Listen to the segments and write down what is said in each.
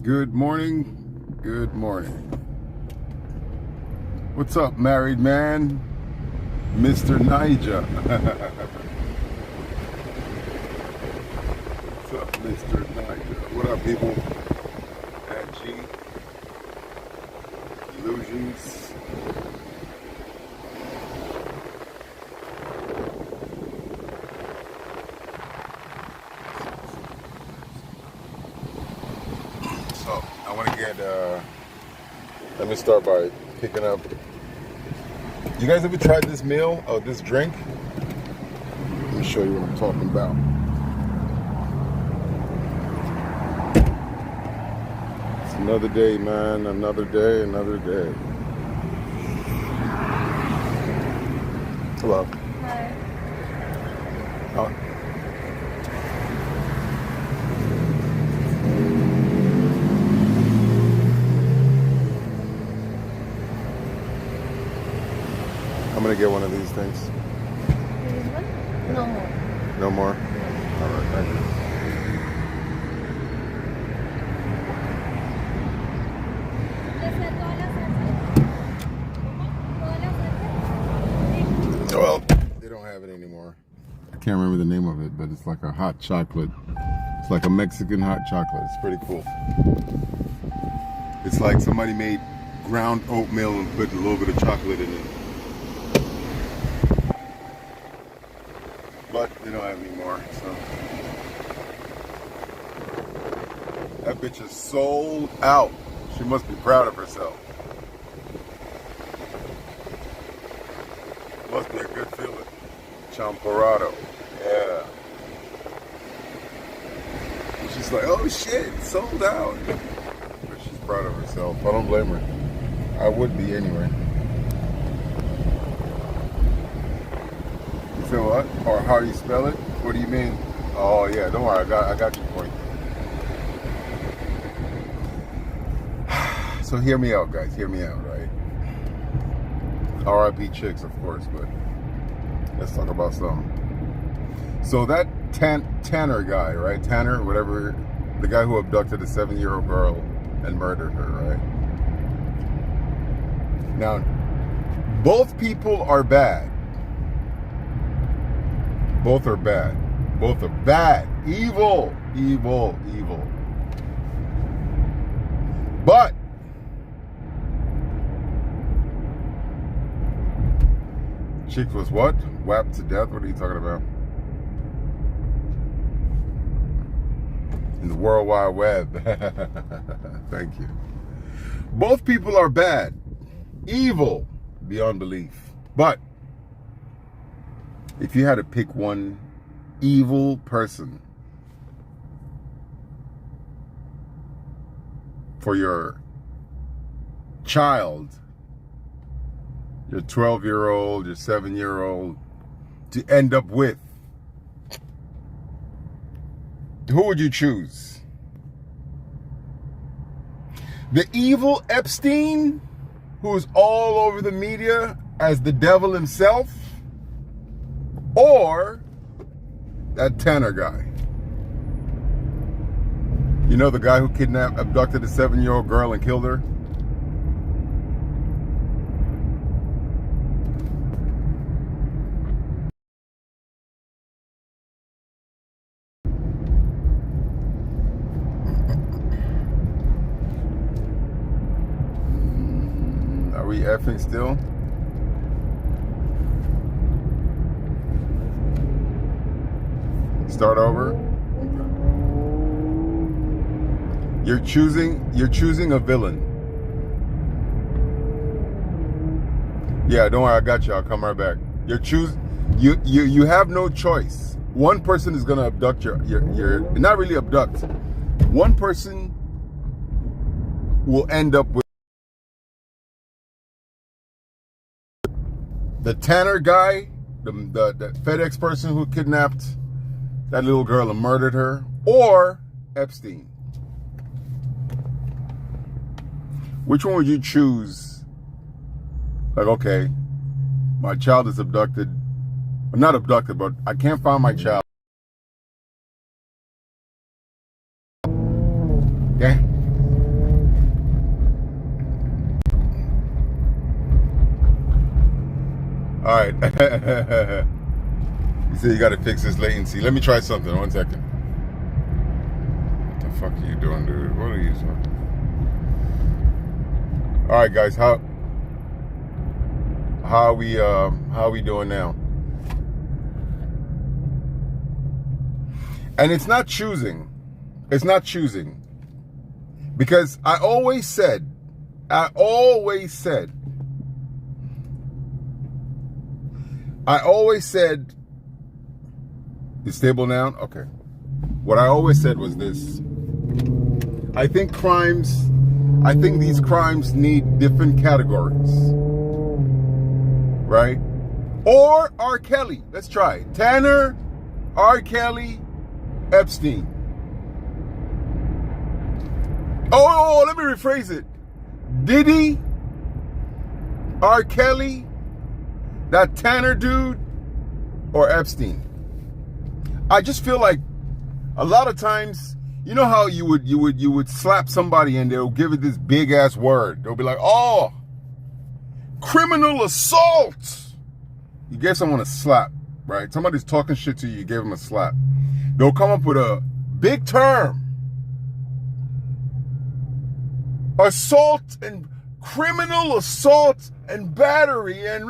Good morning. Good morning. What's up, married man? Mr. Niger. What's up, Mr. Niger? What up, people? At G. Illusions. So, I want to get, let me start by picking up. You guys ever tried this meal or this drink? Let me show you what I'm talking about. It's another day, man. Another day, another day. Hello. Hi. Oh. I'm gonna get one of these things. This one? No more. No more? All right, thank you. Well, they don't have it anymore. I can't remember the name of it, but it's like a hot chocolate. It's like a Mexican hot chocolate. It's pretty cool. It's like somebody made ground oatmeal and put a little bit of chocolate in it. But they don't have any more, so. That bitch is sold out. She must be proud of herself. Must be a good feeling. Champorado. Yeah. And she's like, oh shit, sold out. But she's proud of herself. I don't blame her. I would be anyway. You say what? Or how you spell it? What do you mean? Oh yeah, don't worry, I got your point. So hear me out, guys. Hear me out, right? R.I.P. chicks, of course, but let's talk about something. So that Tanner guy, right? Tanner, whatever, the guy who abducted a 7-year-old girl and murdered her, right? Now, both people are bad. Both are bad. Both are bad. Evil. Evil. Evil. But chick was what? Whapped to death? What are you talking about? In the World Wide Web. Thank you. Both people are bad. Evil beyond belief. But if you had to pick one evil person for your child, your 12-year-old, your 7-year-old, to end up with, who would you choose? The evil Epstein, who's all over the media as the devil himself, or that Tanner guy? You know, the guy who abducted a 7-year-old girl and killed her? Are we effing still? Start over. You're choosing a villain. Yeah, don't worry, I got you. I'll come right back. You have no choice. One person is gonna abduct your not really abduct. One person will end up with the Tanner guy, the FedEx person who kidnapped that little girl and murdered her, or Epstein. Which one would you choose? Like, okay, my child is abducted. Not abducted, but I can't find my child. Okay? All right. You say you got to fix this latency. Let me try something. 1 second. What the fuck are you doing, dude? What are you doing? All right, guys. How we doing now? And it's not choosing. It's not choosing. Because I always said, it's stable now? Okay. What I always said was this. I think these crimes need different categories. Right? Or R. Kelly. Let's try it. Tanner, R. Kelly, Epstein. Oh, let me rephrase it. Diddy, R. Kelly, that Tanner dude, or Epstein. I just feel like a lot of times, you know how you would slap somebody and they'll give it this big ass word. They'll be like, oh, criminal assault. You gave someone a slap, right? Somebody's talking shit to you, you gave them a slap. They'll come up with a big term. Assault and criminal assault and battery and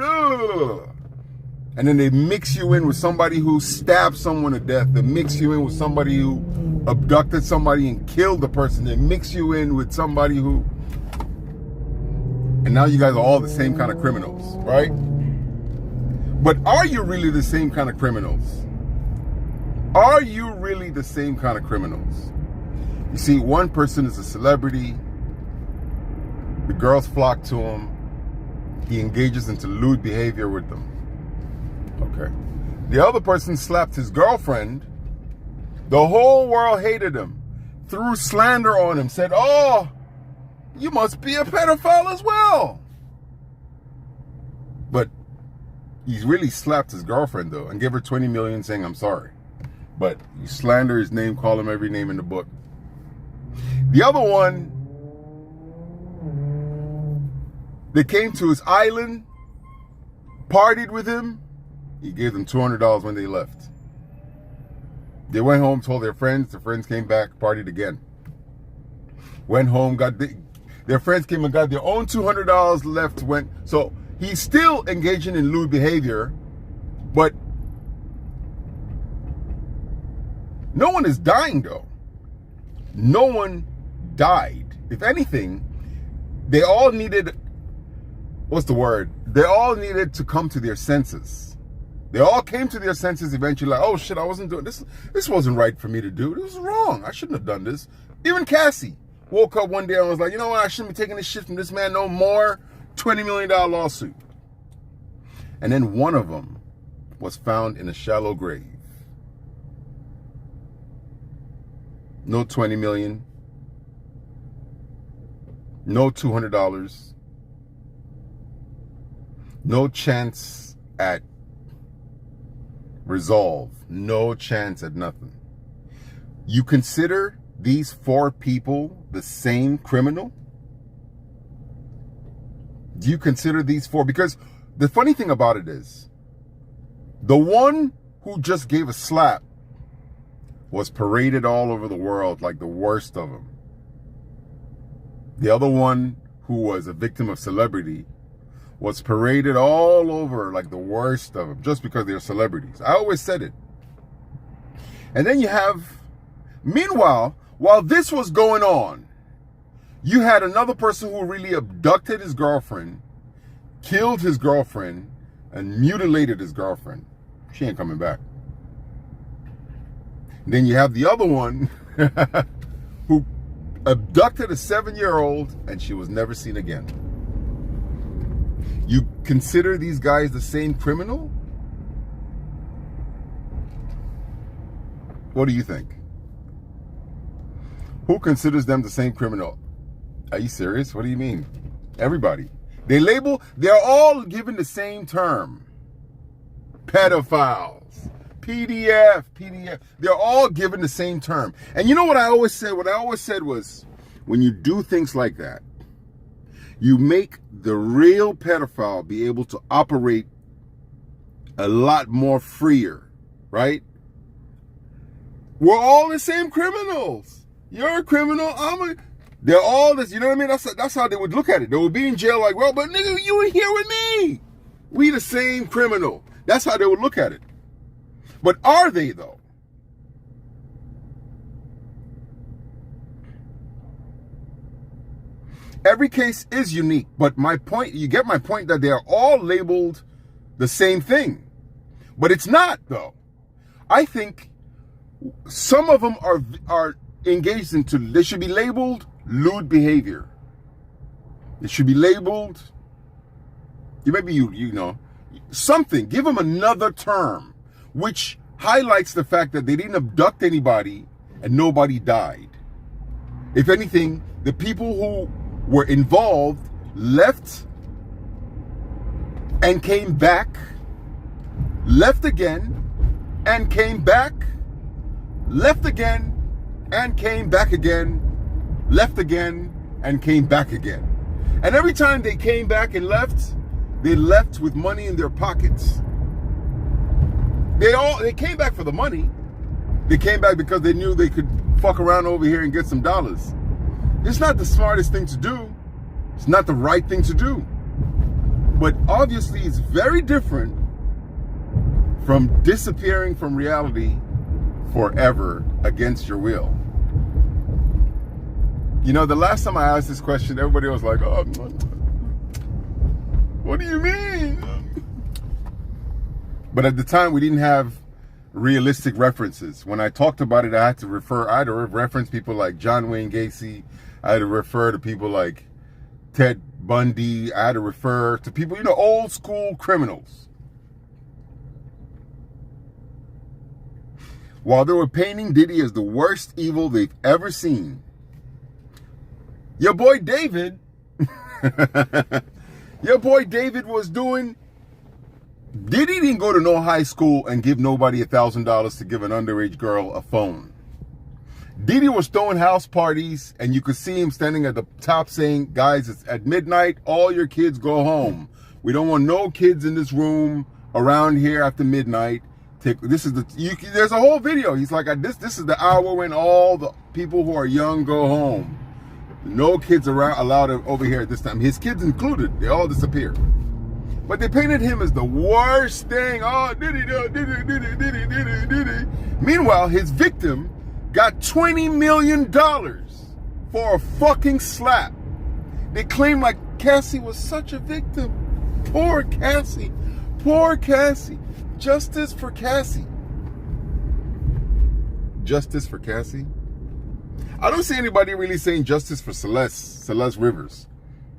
then they mix you in with somebody who stabbed someone to death. They mix you in with somebody who abducted somebody and killed the person. They mix you in with somebody who... And now you guys are all the same kind of criminals, right? But are you really the same kind of criminals? Are you really the same kind of criminals? You see, one person is a celebrity. The girls flock to him. He engages into lewd behavior with them. Okay. The other person slapped his girlfriend. The whole world hated him. Threw slander on him. Said, oh, you must be a pedophile as well. But he really slapped his girlfriend, though, and gave her $20 million saying, I'm sorry. But you slander his name, call him every name in the book. The other one, they came to his island, partied with him. He gave them $200 when they left. They went home, told their friends. Their friends came back, partied again. Went home, their friends came and got their own $200 left. So he's still engaging in lewd behavior, but no one is dying, though. No one died. If anything, they all needed, what's the word? They all needed to come to their senses. They all came to their senses eventually, like, oh shit, I wasn't doing this. This wasn't right for me to do. This was wrong. I shouldn't have done this. Even Cassie woke up one day and was like, you know what? I shouldn't be taking this shit from this man no more. $20 million lawsuit. And then one of them was found in a shallow grave. No 20 million. No $200. No chance at resolve. No chance at nothing. You consider these 4 people the same criminal? Do you consider these 4? Because the funny thing about it is, the one who just gave a slap was paraded all over the world like the worst of them. The other one, who was a victim of celebrity, was paraded all over like the worst of them just because they're celebrities. I always said it. And then you have, meanwhile, while this was going on, you had another person who really abducted his girlfriend, killed his girlfriend, and mutilated his girlfriend. She ain't coming back. And then you have the other one who abducted a 7-year-old and she was never seen again. You consider these guys the same criminal? What do you think? Who considers them the same criminal? Are you serious? What do you mean? Everybody. They're all given the same term. Pedophiles. PDF. They're all given the same term. And you know what I always said? What I always said was, when you do things like that, you make the real pedophile be able to operate a lot more freer, right? We're all the same criminals. You're a criminal. They're all this. You know what I mean? That's how they would look at it. They would be in jail like, well, but nigga, you were here with me. We the same criminal. That's how they would look at it. But are they though? Every case is unique, but my point, you get my point, that they are all labeled the same thing. But it's not though. I think some of them are engaged into, they should be labeled lewd behavior. It should be labeled, maybe you know, something. Give them another term, which highlights the fact that they didn't abduct anybody and nobody died. If anything, the people who were involved left and came back, left again and came back, left again and came back again, left again and came back again. And every time they came back and left, they left with money in their pockets. They came back for the money. They came back because they knew they could fuck around over here and get some dollars. It's not the smartest thing to do. It's not the right thing to do. But obviously it's very different from disappearing from reality forever against your will. You know, the last time I asked this question, everybody was like, oh, what do you mean? But at the time, we didn't have realistic references. When I talked about it, I had to reference people like John Wayne Gacy. I had to refer to people like Ted Bundy. I had to refer to people, you know, old school criminals. While they were painting Diddy as the worst evil they've ever seen, your boy David, was doing, Diddy didn't go to no high school and give nobody $1,000 to give an underage girl a phone. Diddy was throwing house parties, and you could see him standing at the top saying, guys, it's at midnight, all your kids go home. We don't want no kids in this room around here after midnight. There's a whole video. He's like, this is the hour when all the people who are young go home. No kids are allowed over here at this time. His kids included. They all disappear. But they painted him as the worst thing. Oh, Diddy. Meanwhile, his victim got $20 million for a fucking slap. They claim like Cassie was such a victim. Poor Cassie. Poor Cassie. Justice for Cassie. Justice for Cassie? I don't see anybody really saying justice for Celeste Rivers.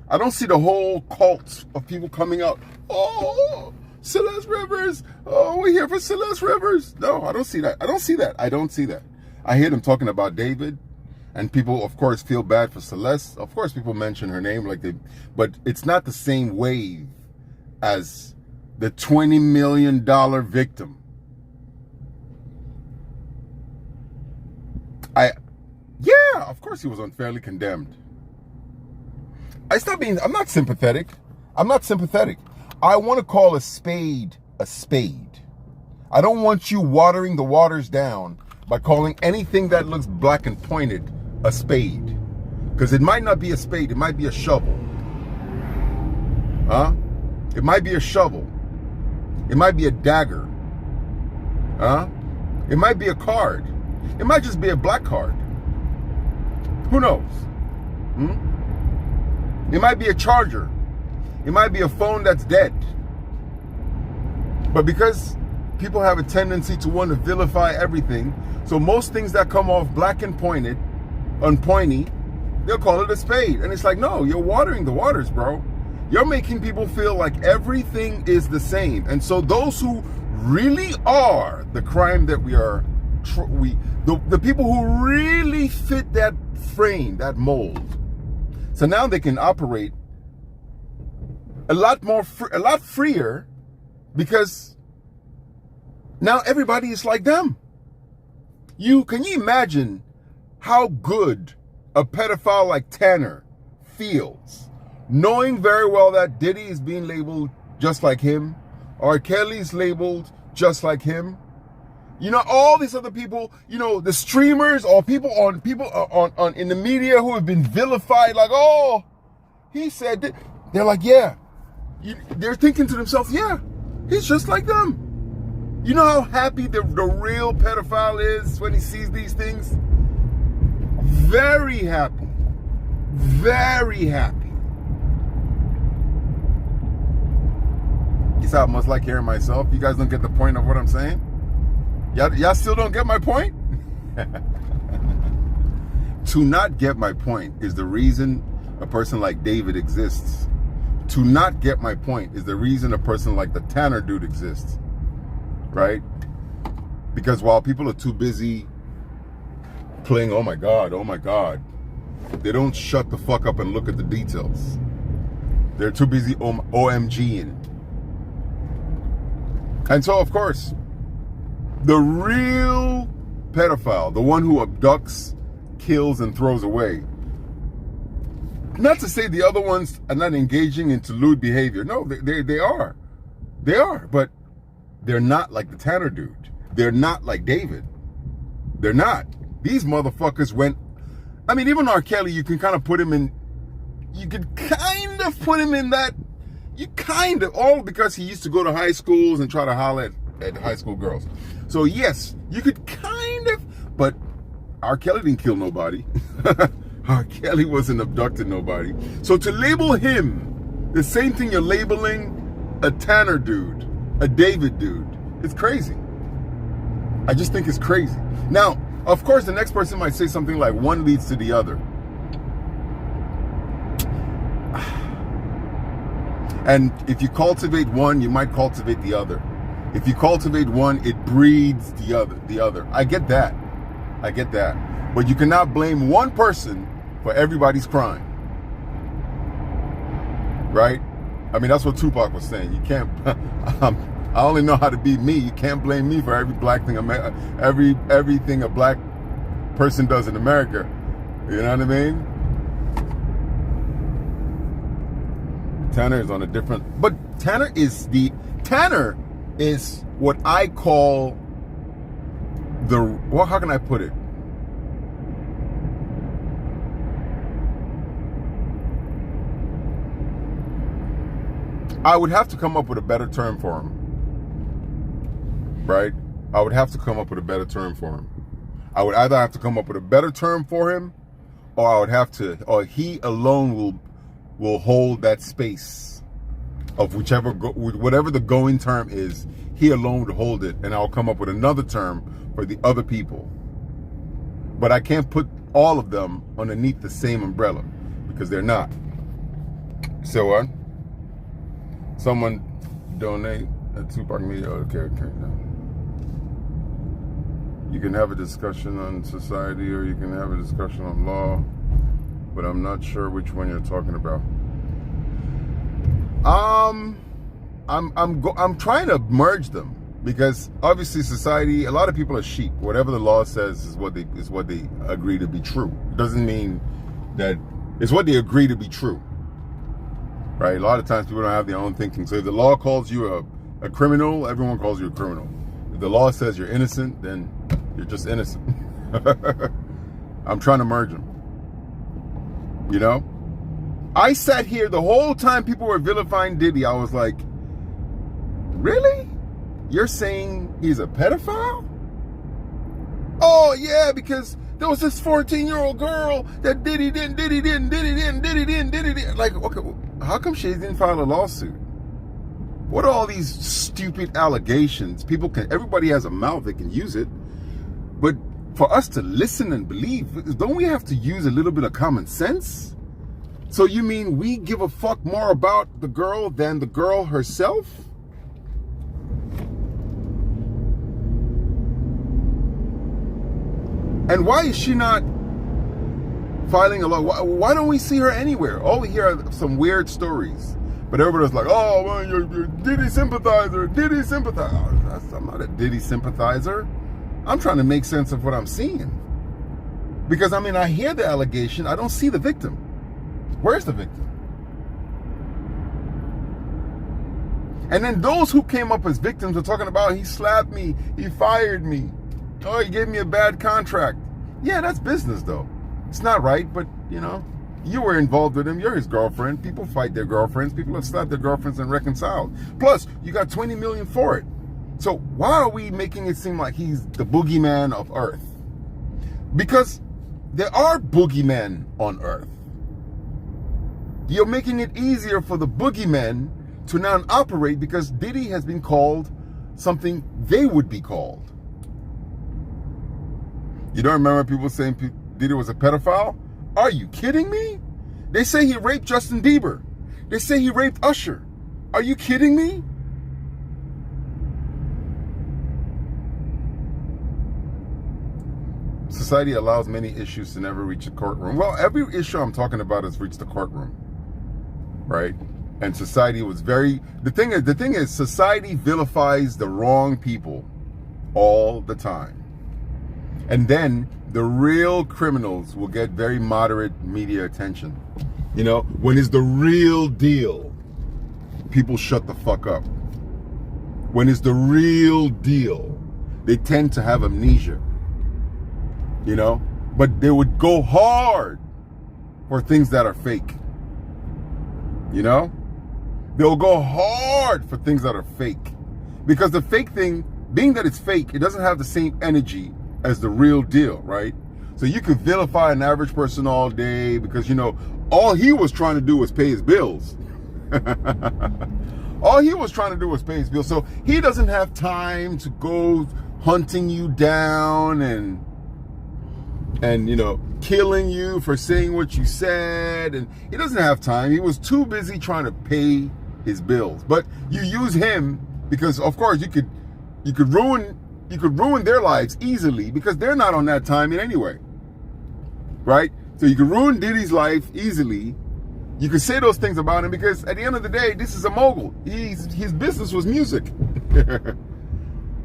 I don't see the whole cult of people coming out. Oh, Celeste Rivers. Oh, we're here for Celeste Rivers. No, I don't see that. I don't see that. I hear them talking about David, and people, of course, feel bad for Celeste. Of course, people mention her name but it's not the same wave as the $20 million victim. Yeah, of course he was unfairly condemned. I'm not sympathetic. I want to call a spade a spade. I don't want you watering the waters down by calling anything that looks black and pointed a spade. Because it might not be a spade, it might be a shovel. Huh? It might be a shovel. It might be a dagger. Huh? It might be a card. It might just be a black card. Who knows? It might be a charger. It might be a phone that's dead. But because people have a tendency to want to vilify everything, so most things that come off black and pointed, pointy, they'll call it a spade. And it's like, no, you're watering the waters, bro. You're making people feel like everything is the same. And so those who really are the crime that the people who really fit that frame, that mold. So now they can operate a lot freer, because now everybody is like them. Can you imagine how good a pedophile like Tanner feels, knowing very well that Diddy is being labeled just like him, R. Kelly's labeled just like him. You know, all these other people, you know, the streamers or people on in the media who have been vilified, like, oh, he said that. They're like, yeah. They're thinking to themselves, yeah, he's just like them. You know how happy the real pedophile is when he sees these things? Very happy. Very happy. Guess I must like hearing myself. You guys don't get the point of what I'm saying? Y'all still don't get my point? To not get my point is the reason a person like David exists. To not get my point is the reason a person like the Tanner dude exists. Right? Because while people are too busy playing, oh my God, they don't shut the fuck up and look at the details. They're too busy OMGing. And so, of course, the real pedophile, the one who abducts, kills, and throws away. Not to say the other ones are not engaging in lewd behavior. No, they are. They are. But they're not like the Tanner dude. They're not like David. They're not. These motherfuckers went... I mean, even R. Kelly, you can kind of put him in... You could kind of put him in that... You kind of... All because he used to go to high schools and try to holler at high school girls. So yes, you could kind of, but R. Kelly didn't kill nobody. R. Kelly wasn't abducting nobody. So to label him the same thing you're labeling a Tanner dude, a David dude, it's crazy. I just think it's crazy. Now, of course, the next person might say something like one leads to the other. And if you cultivate one, you might cultivate the other. If you cultivate one, it breeds the other. I get that. But you cannot blame one person for everybody's crime. Right? I mean, that's what Tupac was saying. You can't, I only know how to be me. You can't blame me for every black thing, everything a black person does in America. You know what I mean? Tanner is on a different, but Tanner is what I call well, how can I put it? I would have to come up with a better term for him. Right? I would have to come up with a better term for him. I would either have to come up with a better term for him, or or he alone will hold that space of whatever the going term is. He alone would hold it, and I'll come up with another term for the other people. But I can't put all of them underneath the same umbrella because they're not. So what? Someone donate at Tupac Media. Okay. No. You can have a discussion on society, or you can have a discussion on law, but I'm not sure which one you're talking about. I'm trying to merge them because obviously society, a lot of people are sheep. Whatever the law says is what they agree to be true. It doesn't mean that it's what they agree to be true. Right? A lot of times people don't have their own thinking. So if the law calls you a criminal, everyone calls you a criminal. If the law says you're innocent, then you're just innocent. I'm trying to merge them. You know? I sat here the whole time people were vilifying Diddy. I was like, really? You're saying he's a pedophile? Oh, yeah, because there was this 14-year-old girl that Diddy didn't. Like, okay, how come she didn't file a lawsuit? What are all these stupid allegations? Everybody has a mouth, they can use it. But for us to listen and believe, don't we have to use a little bit of common sense? So you mean we give a fuck more about the girl than the girl herself? And why is she not filing a law? Why don't we see her anywhere? All we hear are some weird stories. But everybody's like, oh, well, you're Diddy sympathizer, Diddy sympathizer. I'm not a Diddy sympathizer. I'm trying to make sense of what I'm seeing. Because, I mean, I hear the allegation. I don't see the victim. Where's the victim? And then those who came up as victims are talking about he slapped me, he fired me, oh, he gave me a bad contract. Yeah, that's business though. It's not right, but you know, you were involved with him. You're his girlfriend. People fight their girlfriends. People have slapped their girlfriends and reconciled. Plus, you got 20 million for it. So why are we making it seem like he's the boogeyman of Earth? Because there are boogeymen on Earth. You're making it easier for the boogeymen to now operate because Diddy has been called something they would be called. You don't remember people saying Diddy was a pedophile? Are you kidding me? They say he raped Justin Bieber. They say he raped Usher. Are you kidding me? Society allows many issues to never reach a courtroom. Well, every issue I'm talking about has reached the courtroom, right? And society was the thing is, society vilifies the wrong people all the time. And then the real criminals will get very moderate media attention. You know, when it's the real deal, people shut the fuck up. When it's the real deal, they tend to have amnesia. You know, but they would go hard for things that are fake. You know, they'll go hard for things that are fake, because the fake thing, being that it's fake, it doesn't have the same energy as the real deal, right? So you could vilify an average person all day because, you know, all he was trying to do was pay his bills. All he was trying to do was pay his bills. So he doesn't have time to go hunting you down and you know, killing you for saying what you said. And he doesn't have time. He was too busy trying to pay his bills. But you use him because, of course, you could ruin their lives easily because they're not on that timing anyway, right? So you could ruin Diddy's life easily. You could say those things about him because at the end of the day, this is a mogul. His business was music,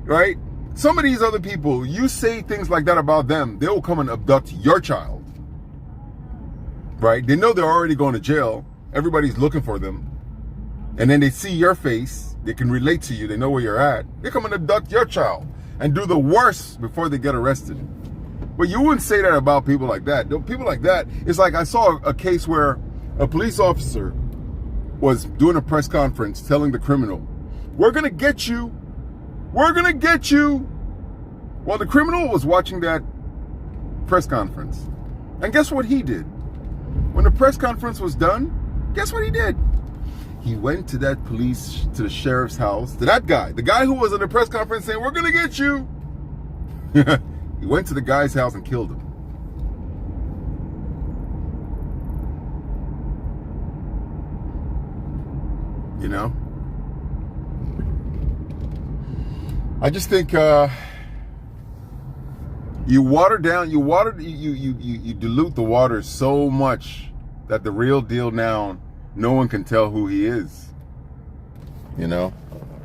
right? Some of these other people, you say things like that about them, they will come and abduct your child, right? They know they're already going to jail. Everybody's looking for them. And then they see your face. They can relate to you. They know where you're at. They come and abduct your child and do the worst before they get arrested. But you wouldn't say that about people like that. People like that, it's like I saw a case where a police officer was doing a press conference telling the criminal, "We're going to get you. We're going to get you." Well, the criminal was watching that press conference. And guess what he did? When the press conference was done, guess what he did? He went to the sheriff's house, to that guy, the guy who was at the press conference saying, "We're going to get you." He went to the guy's house and killed him. You know? I just think you dilute the water so much that the real deal now, no one can tell who he is. You know?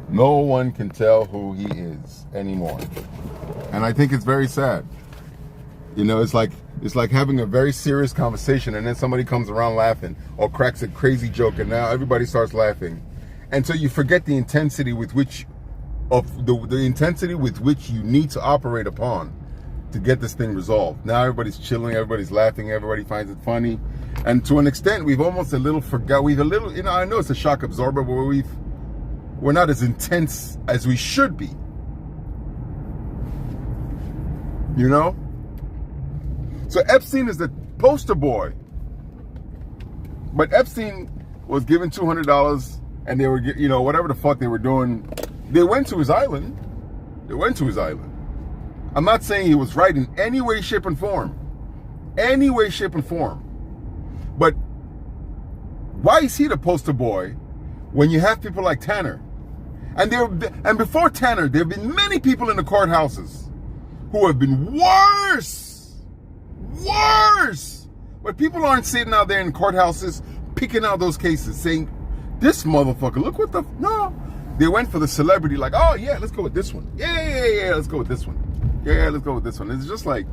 No one can tell who he is anymore. And I think it's very sad. You know, it's like having a very serious conversation and then somebody comes around laughing or cracks a crazy joke and now everybody starts laughing. And so you forget the intensity with which you need to operate upon to get this thing resolved. Now everybody's chilling, everybody's laughing, everybody finds it funny. And to an extent, we've almost you know, I know it's a shock absorber, but we're not as intense as we should be. You know? So Epstein is the poster boy. But Epstein was given $200 and they were, you know, whatever the fuck they were doing. They went to his island. I'm not saying he was right in any way, shape, and form. Any way, shape, and form. But why is he the poster boy when you have people like Tanner? And before Tanner, there have been many people in the courthouses who have been worse. But people aren't sitting out there in courthouses picking out those cases saying, "This motherfucker, look what the..." No. They went for the celebrity, like, "Oh yeah, let's go with this one. Yeah, let's go with this one. Yeah, let's go with this one." It's just like,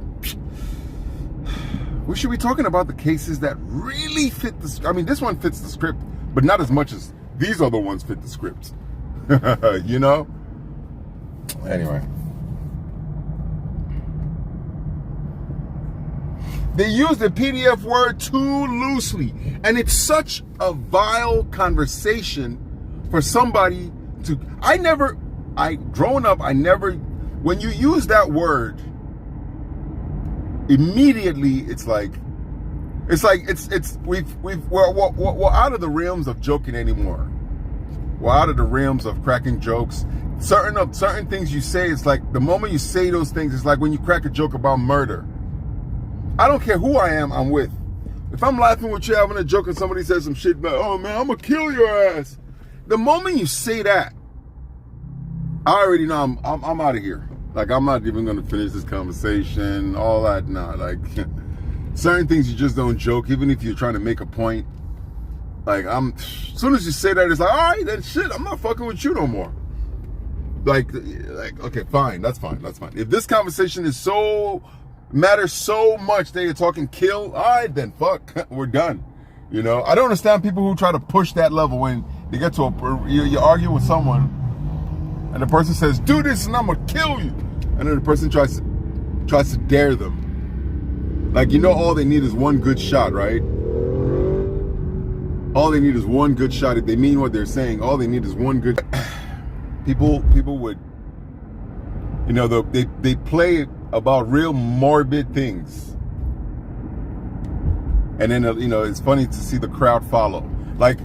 we should be talking about the cases that really fit the... I mean, this one fits the script, but not as much as these other ones fit the script. You know? Anyway. They use the PDF word too loosely. And it's such a vile conversation for somebody to... growing up, when you use that word, immediately we're out of the realms of joking anymore. We're out of the realms of cracking jokes. Certain things you say, it's like the moment you say those things, it's like when you crack a joke about murder. I don't care who I am, I'm with. If I'm laughing with you having a joke and somebody says some shit about, oh man, I'm gonna kill your ass. The moment you say that, I already know I'm out of here. Like, I'm not even gonna finish this conversation, all that. Nah, like, certain things you just don't joke, even if you're trying to make a point. Like, as soon as you say that, it's like, all right, then shit, I'm not fucking with you no more. Like, okay, fine, that's fine. If this conversation matters so much that you're talking kill, all right, then fuck, we're done. You know, I don't understand people who try to push that level when they get to you argue with someone and the person says, do this and I'm gonna kill you. And then the person tries to dare them. Like, you know, all they need is one good shot, right? All they need is one good shot. If they mean what they're saying, all they need is one good... People would, you know, they play about real morbid things. And then, you know, it's funny to see the crowd follow. Like,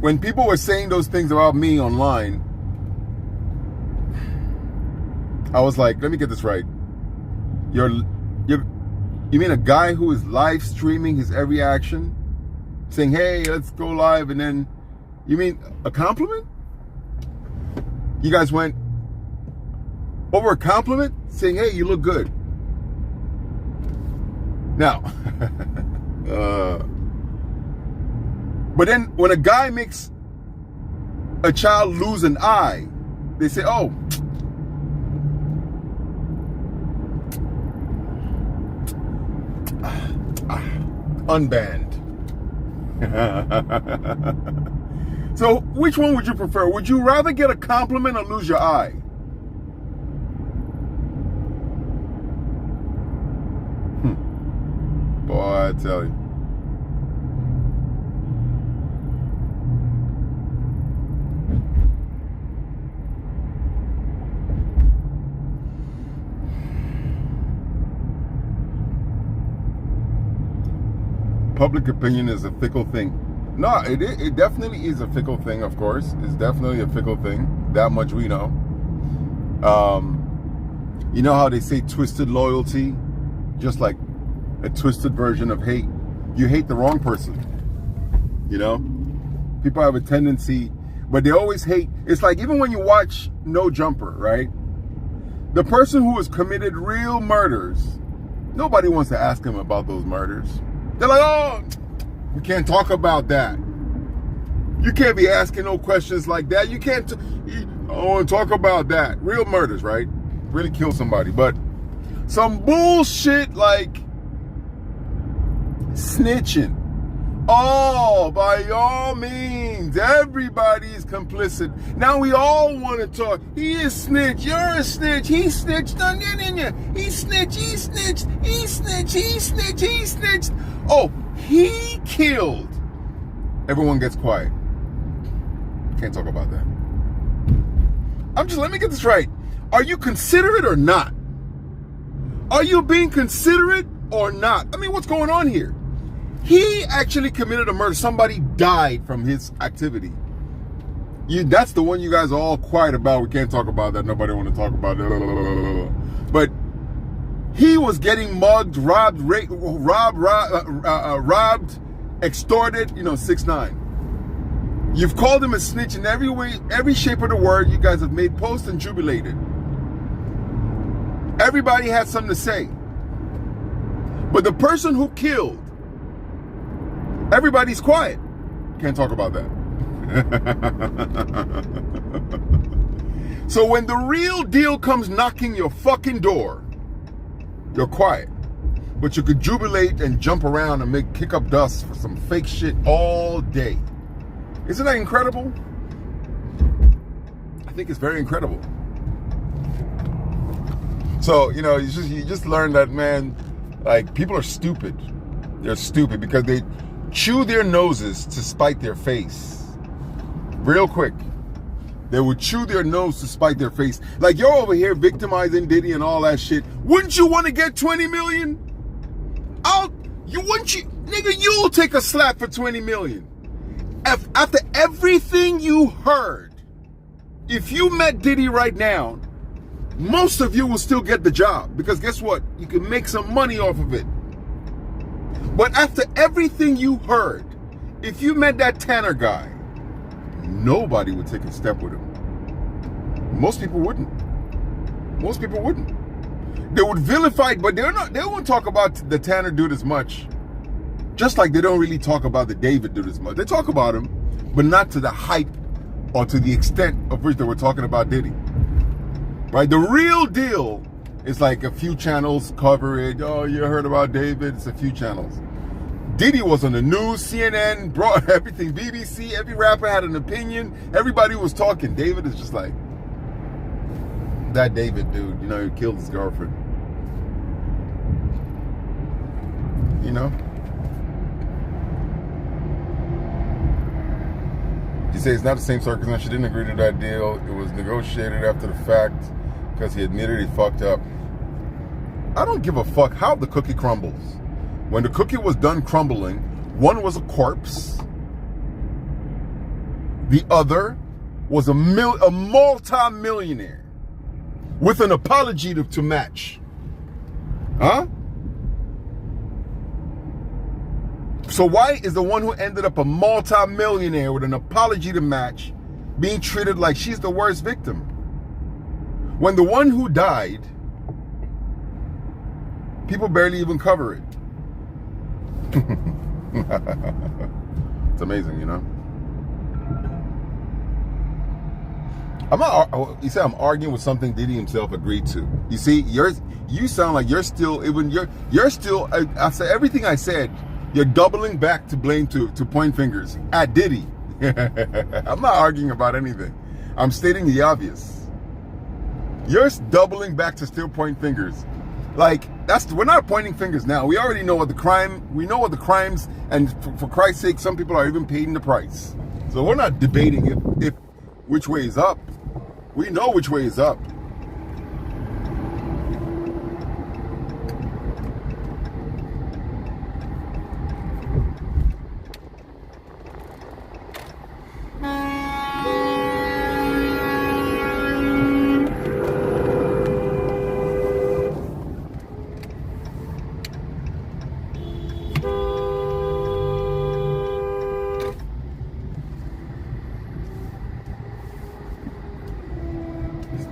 when people were saying those things about me online, I was like, let me get this right. You mean a guy who is live streaming his every action? Saying, hey, let's go live, and then, you mean a compliment? You guys went over a compliment, saying, hey, you look good. Now, but then when a guy makes a child lose an eye, they say, oh, unbanned. So which one would you prefer? Would you rather get a compliment or lose your eye? Boy, I tell you. Public opinion is a fickle thing. No, it definitely is a fickle thing, of course. It's definitely a fickle thing. That much we know. You know how they say twisted loyalty? Just like a twisted version of hate. You hate the wrong person. You know? People have a tendency, but they always hate. It's like even when you watch No Jumper, right? The person who has committed real murders, nobody wants to ask him about those murders. They're like, oh, we can't talk about that. You can't be asking no questions like that. You can't, I don't want to talk about that. Real murders, right? Really kill somebody. But some bullshit like snitching. Oh, by all means, everybody's complicit. Now we all want to talk. He is snitch. You're a snitch. He snitched. He snitched. He snitched. He snitched. He snitched. He snitched. Oh, he killed. Everyone gets quiet. Can't talk about that. Let me get this right. Are you considerate or not? Are you being considerate or not? I mean, what's going on here? He actually committed a murder. Somebody died from his activity. That's the one you guys are all quiet about. We can't talk about that. Nobody want to talk about it. But he was getting mugged, robbed, extorted, 6ix9ine. You've called him a snitch in every way, every shape of the word. You guys have made posts and jubilated. Everybody had something to say. But the person who killed, everybody's quiet. Can't talk about that. So when the real deal comes knocking your fucking door, you're quiet. But you could jubilate and jump around and kick up dust for some fake shit all day. Isn't that incredible? I think it's very incredible. So, you know, you just learn that, man, like, people are stupid. They're stupid because they chew their noses to spite their face. Real quick. They would chew their nose to spite their face. Like, you're over here victimizing Diddy and all that shit. Wouldn't you want to get 20 million? Nigga, you'll take a slap for 20 million. After everything you heard, if you met Diddy right now, most of you will still get the job. Because guess what? You can make some money off of it. But after everything you heard, if you met that Tanner guy, nobody would take a step with him. Most people wouldn't. Most people wouldn't. They would vilify, but they won't talk about the Tanner dude as much. Just like they don't really talk about the David dude as much. They talk about him, but not to the hype or to the extent of which they were talking about Diddy. Right? The real deal is like a few channels cover it. Oh, you heard about David? It's a few channels. Diddy was on the news, CNN, brought everything, BBC, every rapper had an opinion. Everybody was talking. David is just like, that David dude, you know, he killed his girlfriend. You know? He says it's not the same circumstance. She didn't agree to that deal. It was negotiated after the fact because he admitted he fucked up. I don't give a fuck how the cookie crumbles. When the cookie was done crumbling, one was a corpse. The other was a multi-millionaire with an apology to match. Huh? So why is the one who ended up a multi-millionaire with an apology to match being treated like she's the worst victim? When the one who died, people barely even cover it. It's amazing, you know? You say I'm arguing with something Diddy himself agreed to. You see, you sound like you're still, after everything I said, you're doubling back to blame to point fingers at Diddy. I'm not arguing about anything. I'm stating the obvious. You're doubling back to still point fingers. Like, we're not pointing fingers now. We already know what the crimes, and for Christ's sake, some people are even paying the price. So we're not debating if which way is up. We know which way is up.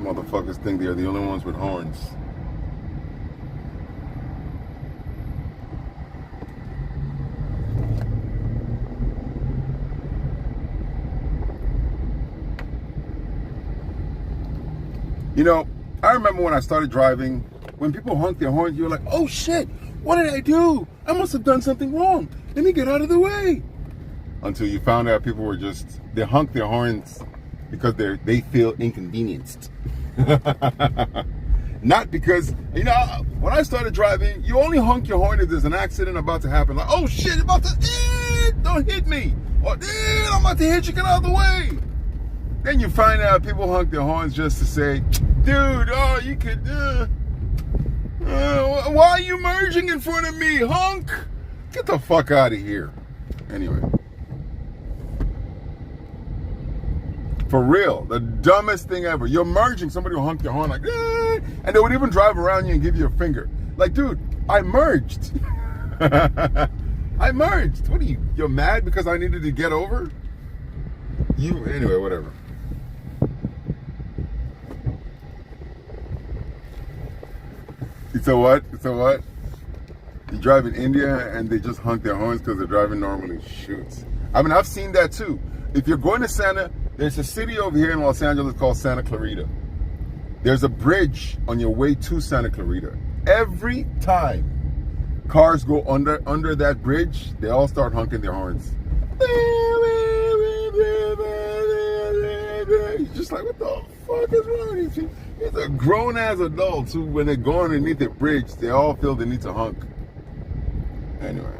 Motherfuckers think they're the only ones with horns. You know, I remember when I started driving, when people honk their horns, you're like, oh shit, what did I do? I must have done something wrong. Let me get out of the way. Until you found out people were they honk their horns because they feel inconvenienced. Not because, you know, when I started driving, you only honk your horn if there's an accident about to happen. Like, oh shit, don't hit me. Or, I'm about to hit you, get out of the way. Then you find out people honk their horns just to say, dude, oh, you could, why are you merging in front of me, honk? Get the fuck out of here. Anyway. For real, the dumbest thing ever. You're merging, somebody will honk their horn like, and they would even drive around you and give you a finger. Like, dude, I merged. I merged. What are you're mad because I needed to get over? Anyway, whatever. So what? You drive in India and they just honk their horns because they're driving normally. Shoots. I mean, I've seen that too. If you're going to there's a city over here in Los Angeles called Santa Clarita. There's a bridge on your way to Santa Clarita. Every time cars go under that bridge, they all start honking their horns. You're just like, what the fuck is wrong with these people? These are grown-ass adults who, when they go underneath the bridge, they all feel they need to hunk. Anyway.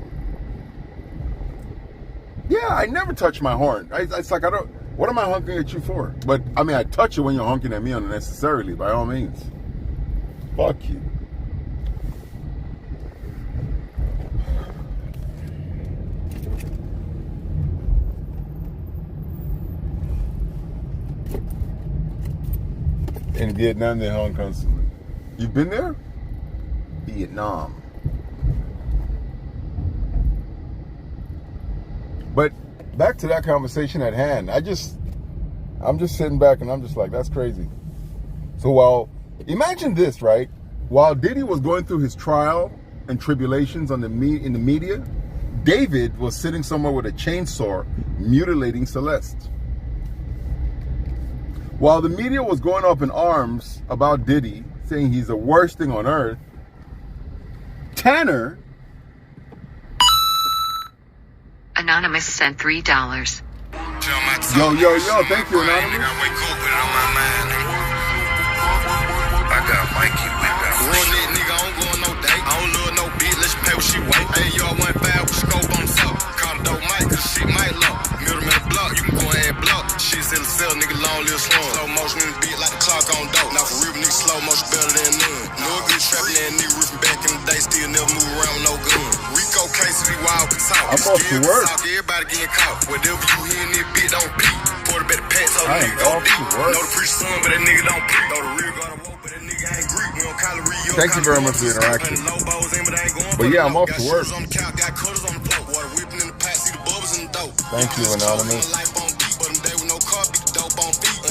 Yeah, I never touch my horn. It's like, what am I honking at you for? But, I mean, I touch it when you're honking at me unnecessarily, by all means. Fuck you. In Vietnam, they honk constantly. You've been there? Vietnam. But back to that conversation at hand. I'm just sitting back and I'm just like, that's crazy. So imagine this, right? While Diddy was going through his trial and tribulations in the media, David was sitting somewhere with a chainsaw mutilating Celeste. While the media was going up in arms about Diddy, saying he's the worst thing on earth, Tanner... Anonymous sent $3. Yo, thank you, Anonymous. I got Mikey with that. Run that nigga, I don't go on no date. I don't love no bitch, let's pay what she wait. Hey, y'all went bad with scope on the top. Call the dope Mike, cause shit might lock. Middleman block, you can go ahead and block. Shit sell the cell, nigga, long live slow. Slow motion in the beat like the clock on dope. Now for real, nigga, slow motion better than none. No good trapping that nigga roofing back in the day, still never move around with no gun. Rico case, we wild can talk. I'm off to work. Everybody getting caught. Whatever you hear in this bitch, don't peep. Pour the better pants, so the nigga go deep. Know the preacher son, but that nigga don't preach. Know the real got a woke, but that nigga ain't Greek. We don't call it real. Thank you very much for the interaction. But yeah, I'm off to work. Thank you, Anonymous.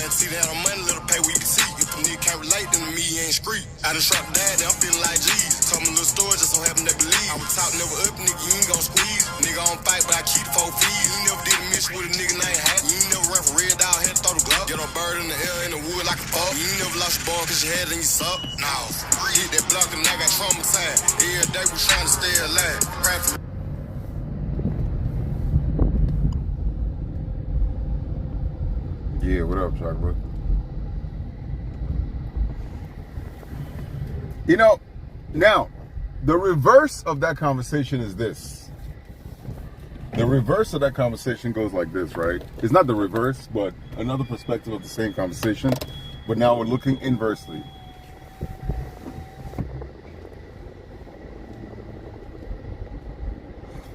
See that on money, little pay we can see. If a nigga can't relate, then me ain't street. I done shot dad, then I'm feeling like G's. Told me a little story, just so happen they believe. I was talk never up, nigga, you ain't gon' squeeze. Nigga on fight, but I keep 4 feet. You never did a mission with a nigga named Hat. You ain't never ran for red dog, had to throw the glove. Get a bird in the air, in the wood like a fuck. You ain't never lost your ball, cause you had it in your suck. Nah, hit that block and I got traumatized. Every day we trying to stay alive. Rap for Yeah, what up, chocolate? You know, now, the reverse of that conversation is this. The reverse of that conversation goes like this, right? It's not the reverse, but another perspective of the same conversation. But now we're looking inversely.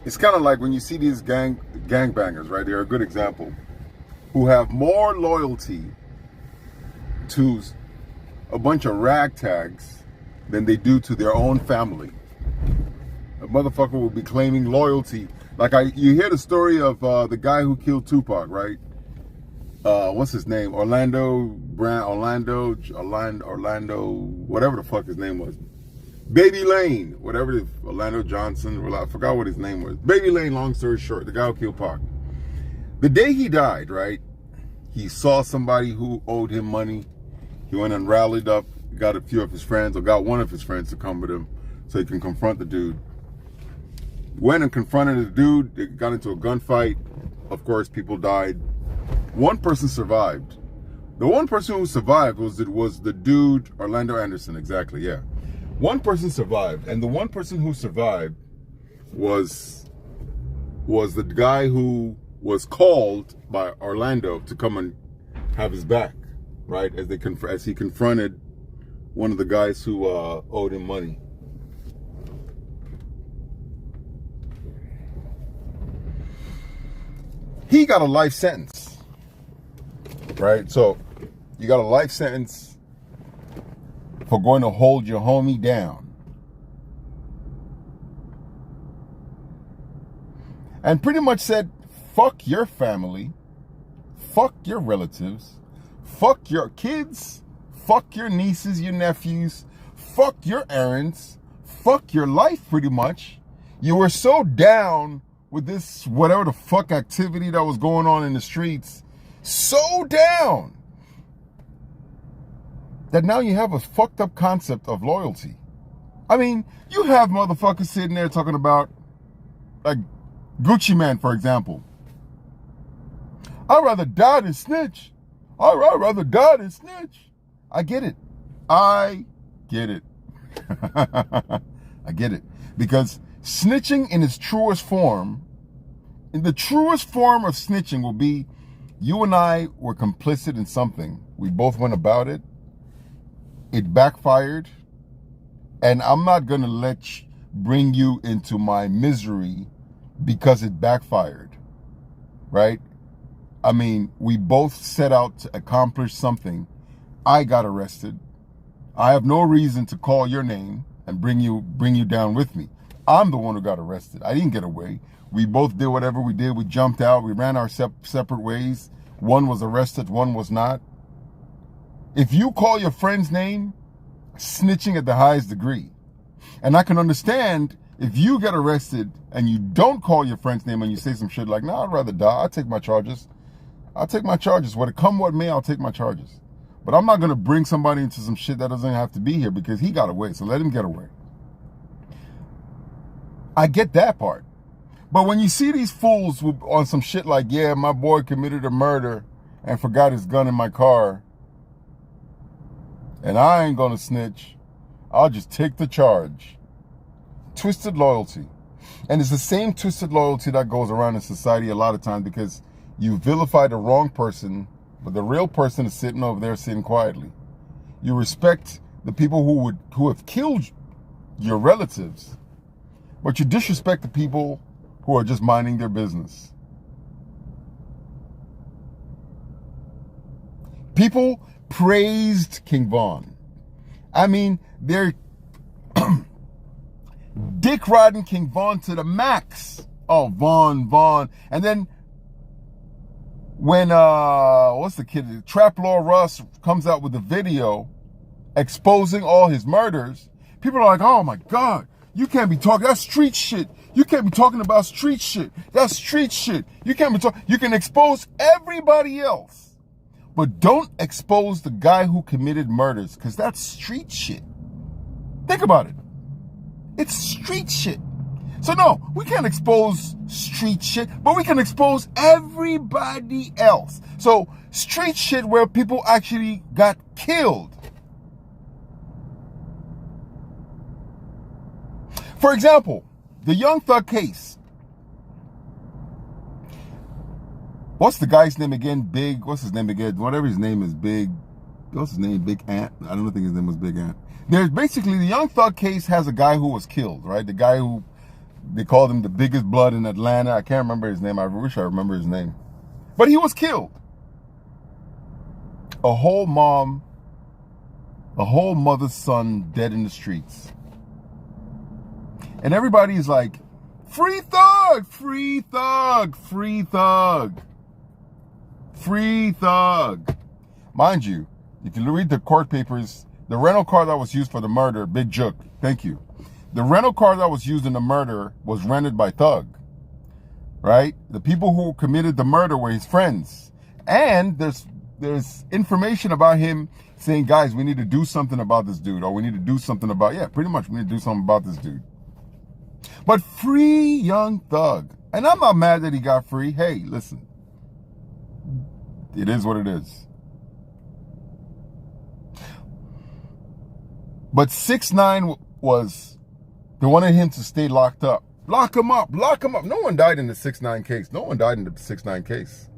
It's kind of like when you see these gangbangers, right? They're a good example. Who have more loyalty to a bunch of ragtags than they do to their own family. A motherfucker will be claiming loyalty. Like you hear the story of the guy who killed Tupac, right? What's his name? Orlando, whatever the fuck his name was. Baby Lane, whatever, Orlando Johnson, I forgot what his name was. Baby Lane, long story short, the guy who killed Pac. The day he died, right? He saw somebody who owed him money. He went and rallied up, got a few of his friends, or got one of his friends to come with him so he can confront the dude. Went and confronted the dude. They got into a gunfight. Of course, people died. One person survived. The one person who survived was the dude, Orlando Anderson, exactly, yeah. One person survived, and the one person who survived was the guy who was called by Orlando to come and have his back, right? As he confronted one of the guys who owed him money. He got a life sentence, right? So you got a life sentence for going to hold your homie down. And pretty much said, fuck your family, fuck your relatives, fuck your kids, fuck your nieces, your nephews, fuck your errands, fuck your life pretty much. You were so down with this whatever the fuck activity that was going on in the streets, so down, that now you have a fucked up concept of loyalty. I mean, you have motherfuckers sitting there talking about, like, Gucci Man, for example. I'd rather die than snitch. I'd rather die than snitch. I get it. I get it. I get it. Because snitching in its truest form, in the truest form of snitching will be, you and I were complicit in something. We both went about it. It backfired. And I'm not going to bring you into my misery because it backfired. Right? I mean, we both set out to accomplish something. I got arrested. I have no reason to call your name and bring you down with me. I'm the one who got arrested. I didn't get away. We both did whatever we did. We jumped out. We ran our separate ways. One was arrested, one was not. If you call your friend's name, snitching at the highest degree. And I can understand if you get arrested and you don't call your friend's name and you say some shit like, "No, I'd rather die. I'll take my charges. I'll take my charges. What come what may, I'll take my charges." But I'm not going to bring somebody into some shit that doesn't have to be here because he got away. So let him get away. I get that part. But when you see these fools on some shit like, yeah, my boy committed a murder and forgot his gun in my car, and I ain't going to snitch, I'll just take the charge. Twisted loyalty. And it's the same twisted loyalty that goes around in society a lot of times because you vilify the wrong person, but the real person is sitting over there sitting quietly. You respect the people who have killed your relatives, but you disrespect the people who are just minding their business. People praised King Von. I mean, they're dick riding King Von to the max. Oh, Von. And then when what's the kid? Trap Law Russ comes out with a video exposing all his murders, people are like, "Oh my God, you can't be talking. That's street shit. You can't be talking about street shit. That's street shit. You can't be talking. You can expose everybody else, but don't expose the guy who committed murders because that's street shit." Think about it. It's street shit. So no, we can't expose street shit, but we can expose everybody else. So street shit where people actually got killed. For example, the Young Thug case. What's the guy's name again? What's his name again? Whatever his name is, what's his name? Big Ant? I don't think his name was Big Ant. There's basically, the Young Thug case has a guy who was killed, right? The guy who, they called him the biggest blood in Atlanta. I can't remember his name. I wish I remember his name. But he was killed. A whole mother's son dead in the streets. And everybody's like, "Free Thug, free Thug, free Thug, free Thug." Mind you, if you read the court papers, the rental car that was used for the murder, Big Jook, thank you. The rental car that was used in the murder was rented by Thug, right? The people who committed the murder were his friends. And there's information about him saying, "Guys, we need to do something about this dude," or "We need to do something about," yeah, pretty much, "We need to do something about this dude." But free Young Thug. And I'm not mad that he got free. Hey, listen. It is what it is. But 6ix9ine they wanted him to stay locked up. Lock him up, lock him up. No one died in the 6ix9ine case. No one died in the 6ix9ine case.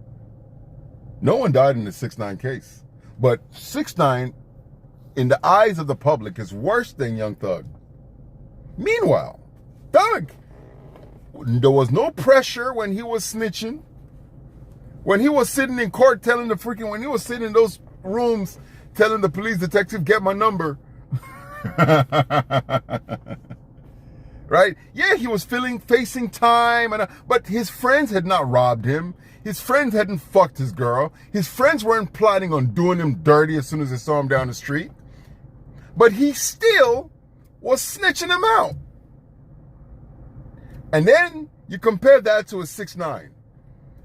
No one died in the 6ix9ine case. But 6ix9ine, in the eyes of the public, is worse than Young Thug. Meanwhile, Thug, there was no pressure when he was snitching. When he was sitting in court when he was sitting in those rooms telling the police detective, "Get my number." Right? Yeah, he was facing time, but his friends had not robbed him. His friends hadn't fucked his girl. His friends weren't planning on doing him dirty as soon as they saw him down the street. But he still was snitching him out. And then you compare that to a 6ix9ine,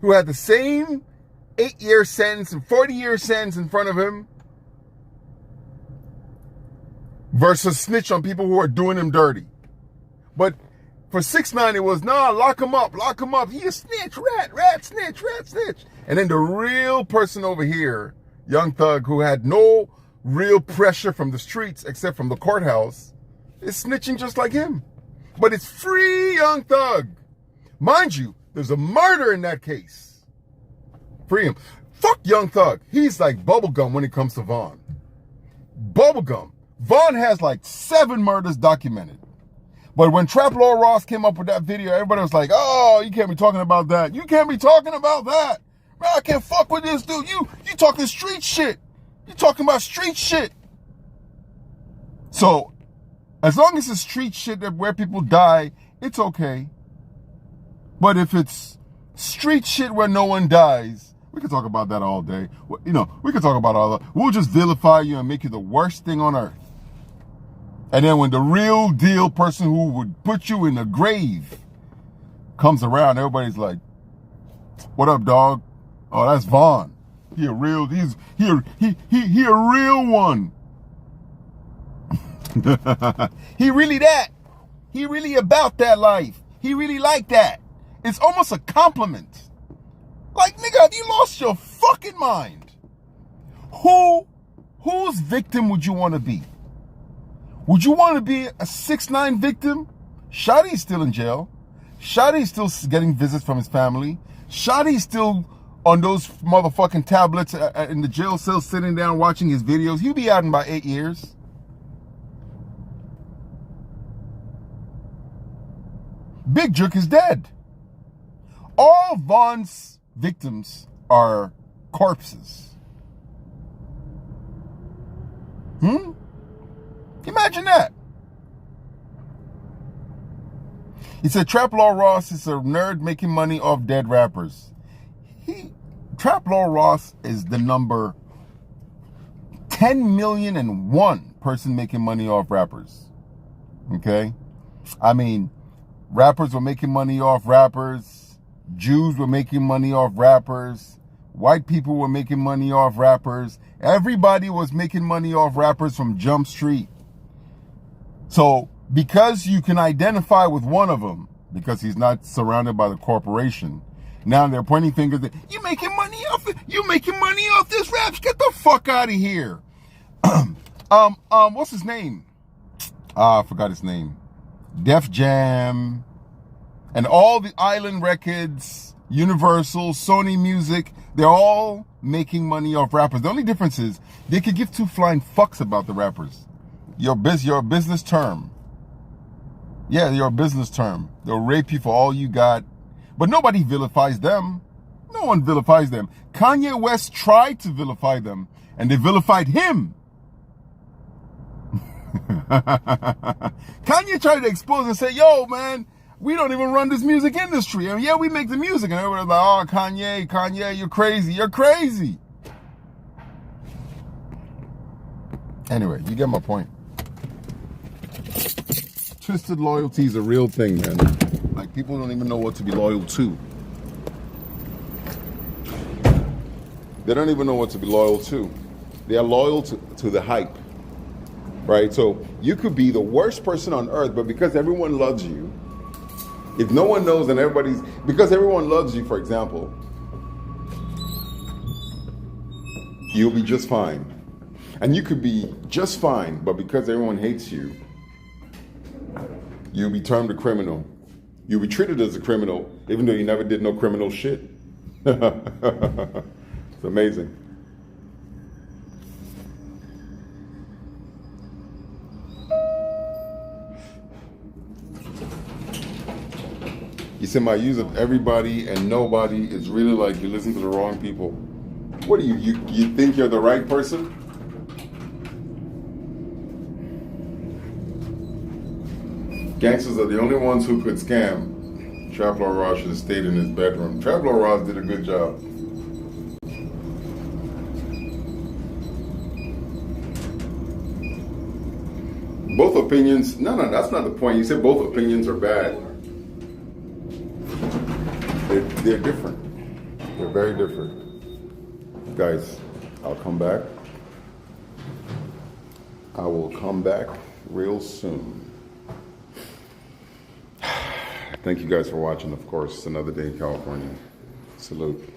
who had the same 8-year sentence and 40-year sentence in front of him, versus snitch on people who are doing him dirty. But for 6ix9ine, it was, "Nah, lock him up, lock him up. He a snitch, rat, snitch, rat, snitch." And then the real person over here, Young Thug, who had no real pressure from the streets, except from the courthouse, is snitching just like him. But it's free Young Thug. Mind you, there's a murder in that case. Free him. Fuck Young Thug. He's like bubblegum when it comes to Vaughn. Bubblegum. Vaughn has like 7 murders documented. But when Trap Lord Ross came up with that video, everybody was like, oh, you can't be talking about that. You can't be talking about that. Man, I can't fuck with this dude. You talking street shit. You talking about street shit. So, as long as it's street shit where people die, it's okay. But if it's street shit where no one dies, we can talk about that all day. You know, we can talk about all that. We'll just vilify you and make you the worst thing on earth. And then when the real deal person who would put you in the grave comes around, everybody's like, what up, dog? Oh, that's Vaughn. He a real one. He really that. He really about that life. He really like that. It's almost a compliment. Like, nigga, have you lost your fucking mind? Whose victim would you want to be? Would you want to be a 6ix9ine victim? Shotty's still in jail. Shotty's still getting visits from his family. Shotty's still on those motherfucking tablets in the jail cell sitting down watching his videos. He'll be out in about 8 years. Big Jerk is dead. All Vaughn's victims are corpses. Imagine that. He said Trap Lord Ross is a nerd making money off dead rappers. Trap Lord Ross is the number 10,000,001 person making money off rappers. Okay? I mean, rappers were making money off rappers. Jews were making money off rappers. White people were making money off rappers. Everybody was making money off rappers from Jump Street. So, because you can identify with one of them, because he's not surrounded by the corporation, now they're pointing fingers at, you making money off it? You making money off this raps? Get the fuck out of here. What's his name? I forgot his name. Def Jam, and all the Island Records, Universal, Sony Music, they're all making money off rappers. The only difference is they could give 2 flying fucks about the rappers. You're a business term. Yeah, you're a business term. They'll rape you for all you got. But nobody vilifies them. No one vilifies them. Kanye West tried to vilify them, and they vilified him. Kanye tried to expose and say, yo, man, we don't even run this music industry. I mean, yeah, we make the music. And everybody's like, oh, Kanye, you're crazy. You're crazy. Anyway, you get my point. Twisted loyalty is a real thing, man. Like, people don't even know what to be loyal to. They don't even know what to be loyal to. They are loyal to the hype, right? So you could be the worst person on earth, but because everyone loves you, if no one knows and because everyone loves you, for example, you'll be just fine. And you could be just fine, but because everyone hates you, you'll be termed a criminal. You'll be treated as a criminal, even though you never did no criminal shit. It's amazing. You said my use of everybody and nobody is really like you listen to the wrong people. What do you think you're the right person? Gangsters are the only ones who could scam. Trap Lord Ross should have stayed in his bedroom. Trap Lord Ross did a good job. Both opinions, no, that's not the point. You said both opinions are bad. They're different. They're very different. Guys, I'll come back. I will come back real soon. Thank you guys for watching, of course. It's another day in California. Salute.